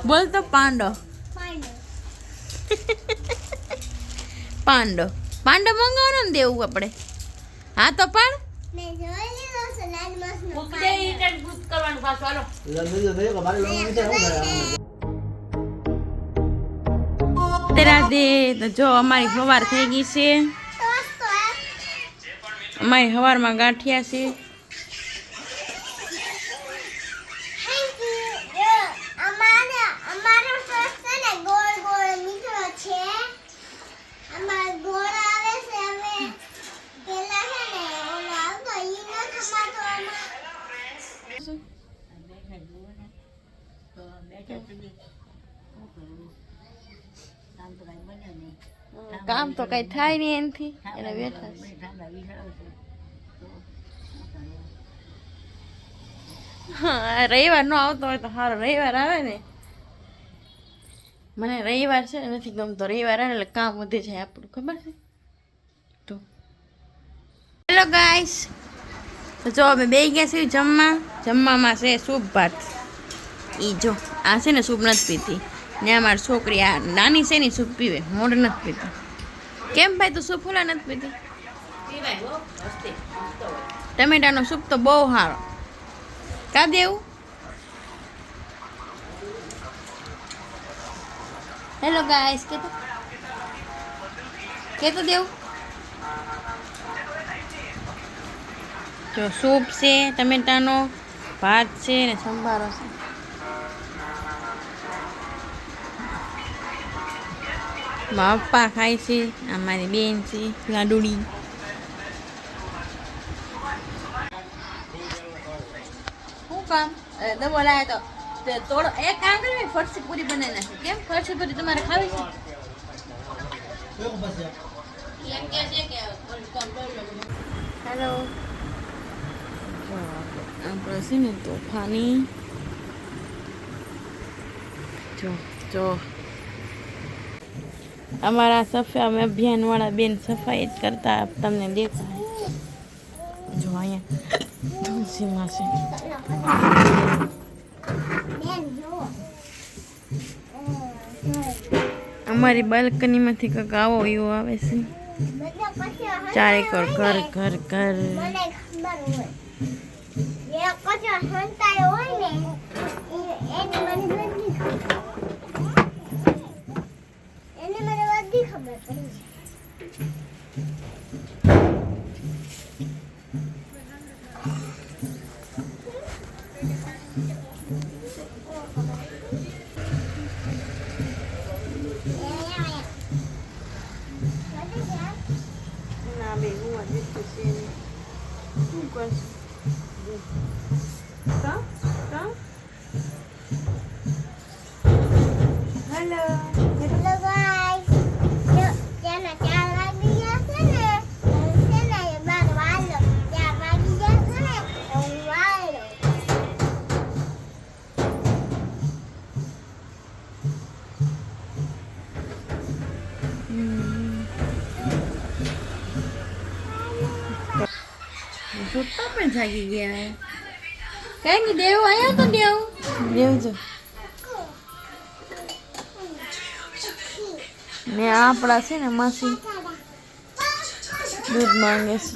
બોલ તો પાંડો પાંડો પાંડો મંગાવવાનો ને દેવું આપણે. હા તો પણ રાધે. તો જો અમારી સવાર થઈ ગઈ છે. અમારી સવારમાં ગાંઠિયા છે. કામ તો કઈ થાય નહીં એનાથી, એને બેઠા છે. હા રવિવાર નો આવતો હોય તો સારો. રવિવાર આવે ને, મને રવિવાર છે ને નથી ગમતો. રવિવાર આવે એટલે કામ વધી જાય આપણું, ખબર છે. તો હેલો ગાઈસ, તો જો અમે બે ગયા છીએ જમવા. જમવામાં છે સૂપ ભાત. એ જો આ છે ને સૂપ નથી પીતી ને અમારી છોકરી આ નાની છે ને સૂપ પીવે, મોઢ નથી પીતી. કેમ ભાઈ તું સૂપ ફૂલા નથી પીતી? ટમેટાનો સૂપ તો બહુ સારો. કા દેવું? હેલો ગાઈસ, કેતો દેવું. જો સૂપ છે, ટમેટાનો ભાત છે ને સંભારો છે. મારા પપ્પા ખાય છે, અમારી બેન છે લાડુડી. શું કામ દબો લાવે તો તોડો. એક કામ કરે, ફરસી પૂરી બનાવી નાખે. કેમ ફરસી પૂરી તમારે ખાવી છે? હેલો, આપણે છે ને તોફાની. જો જો અમારા સફાઈ અભિયાન વાળા બેન સફાઈ જ કરતા તમને દેખાય. જો અહીંયા તુલસીમાં છે. અમારી બાલ્કનીમાંથી કંઈક આવો એવો આવે છે. ચારે ઘર ઘર ઘર ઘર. સુતા પણ જાગી ગયા. કઈ નહીં દેવ આયા તો દેવ જો ને આપણા છે ને માસી દૂધ માંગે છે.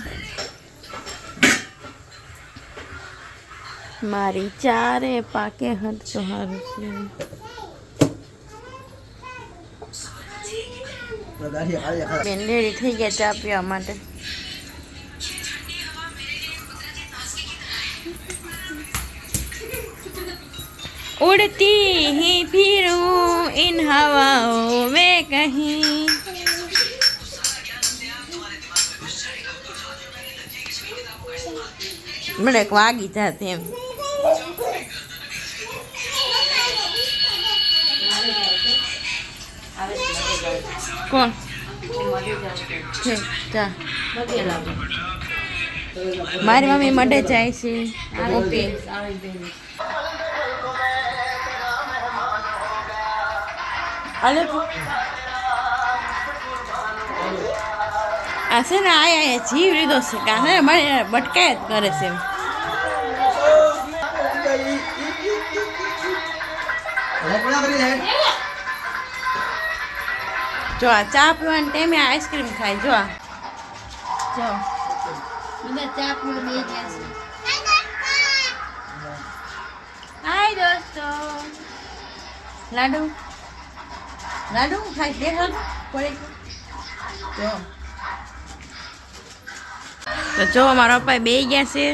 મારી ચારે પાકે હદ તો હારું છે. બેન રેડી થઈ ગયા ચા પીવા માટે. उड़ती ही फिरूं इन हवाओं में कहीं. મને એક વાગી જાતે એમ. કોણ ચા? મારી મમ્મી મડે જાય છે. ઓકે આ છે ને આયા જીવ લીધો છે કે મને બટકાય જ કરે છે એમ. જો આ ચા પીવાના ટાઈમે આઈસ્ક્રીમ ખાય જો આ જો બધા ચા પીવા બે ગયા છે. હાય દોસ્તો લાડુ લાડુ ખાઈ દેખો પડી તો જો મારા પપ્પા બે ગયા છે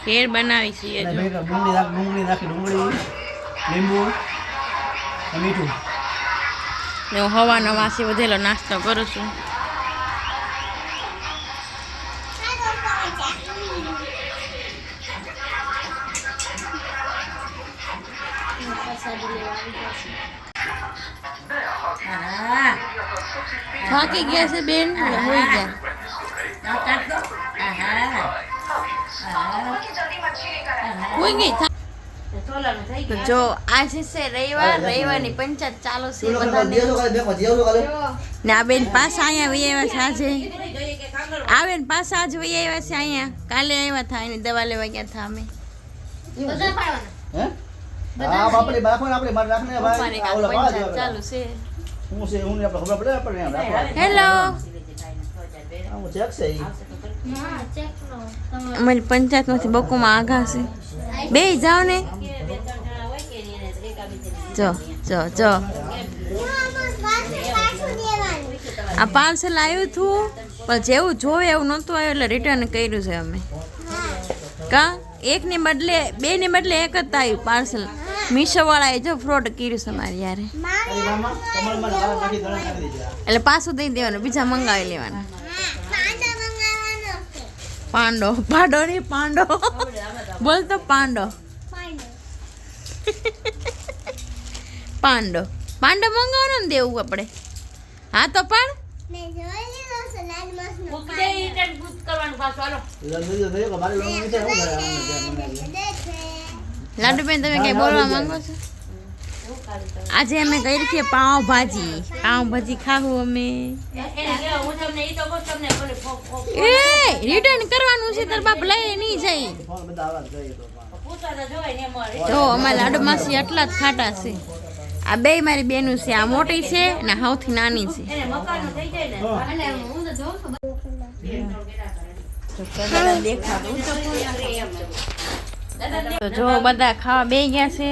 ખીર બનાવી છે લીંબુ મીઠું હું હવાનો વાસી વધેલો નાસ્તો કરું છું. થાકી ગયા છે બેન હોઈ ગયા હોઈ ગઈ. તો જો આજે છે રવિવારની પંચાયત ચાલુ છે બધાને. ને આ બેન પાછા અહીંયા વહી આવ્યા છે આજે. આ બેન પાછા આજે વહી આવ્યા છે અહીંયા. કાલે આવ્યા હતા એની દવા લેવા ગયા હતા અમે. પપ્પાની કાલ પંચાયત ચાલુ છે. હેલો અમારી પંચાયતમાંથી બકુમાં આઘા છે. બે જાઓ ને જો જો જો આ પાર્સલ આવ્યું હતું પણ જેવું જોવે એવું નહોતું આવ્યું એટલે રિટર્ન કર્યું છે અમે. કા એકની બદલે બેની બદલે એક જ આવ્યું પાર્સલ. મીશોવાળાએ જો ફ્રોડ કર્યું છે મારી યારે એટલે પાછું દઈ દેવાનું બીજા મંગાવી લેવાના. પાંડો પાંડો નહીં પાંડો બોલતો પાંડો પાંડો પાંડો મંગાવવાનો ને દેવું આપણે. હા તો પણ લાડુબેન તમે કઈ બોલવા માંગો છો? આજે અમે કરી છે પાવભાજી. પાવભાજી ખાવું અમે. એ રિટર્ન કરવાનું છે તાર બાપ લઈ નહીં જાય. જો અમારા લાડુ માસી આટલા જ ખાટા છે. આ બે મારી બેનું છે. આ મોટી છે અને સૌથી નાની છે. તો જો બધા ખાવા બે ગયા છે.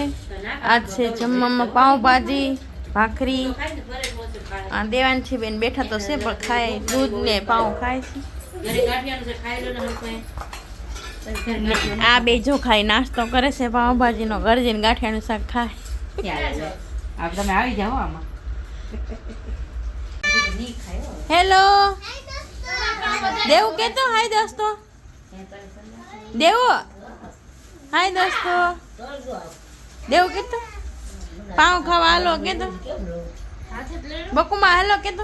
આજ છે જમવામાં પાવભાજી ભાખરી. આ દેવાંશી બેન બેઠા તો છે પણ ખાય દૂધ ને પાઉં ખાય છે. આ બે જો ખાય નાસ્તો કરે છે પાવભાજી નો. ઘર જઈને ગાંઠિયાનું શાક ખાય. તમે આવી જાઓ આમાં. હેલો દેવું કેતો હાય દોસ્તો. દેવું હાય દોસ્તો. દેવું કેતો પાઉં ખાવા હાલો કેતો. બકુમાં હાલો કેતો.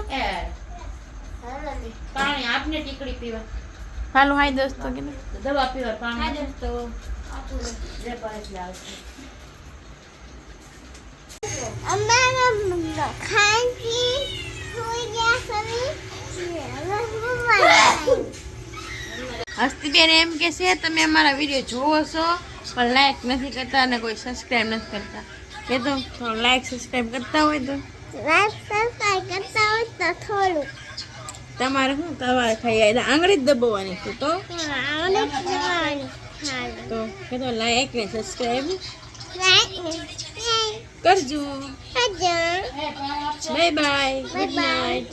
પાણી આપને ટીકડી પીવા. હાલો હાય દોસ્તો કેતો. દવા પીવા પાણી. હાય દોસ્તો. હસ્તીબેન એમ કે છે તમે અમારા વિડીયો જોવો છો પણ લાઈક નથી કરતા અને કોઈ સબસ્ક્રાઈબ નથી કરતા. કે તો લાઈક સબસ્ક્રાઈબ કરતા હોય તો થોડું તમારે શું તમારે ખાઈ એટલે આંગળી જ દબાવવાની છે તો કે તો લાઈક ને સબસ્ક્રાઈબ કરજો. Bye bye good night.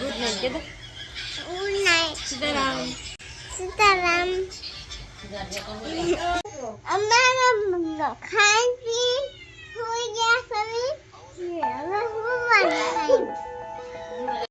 Good night કે તો સીતારામ. સીતારામ. અમારા ખાઈ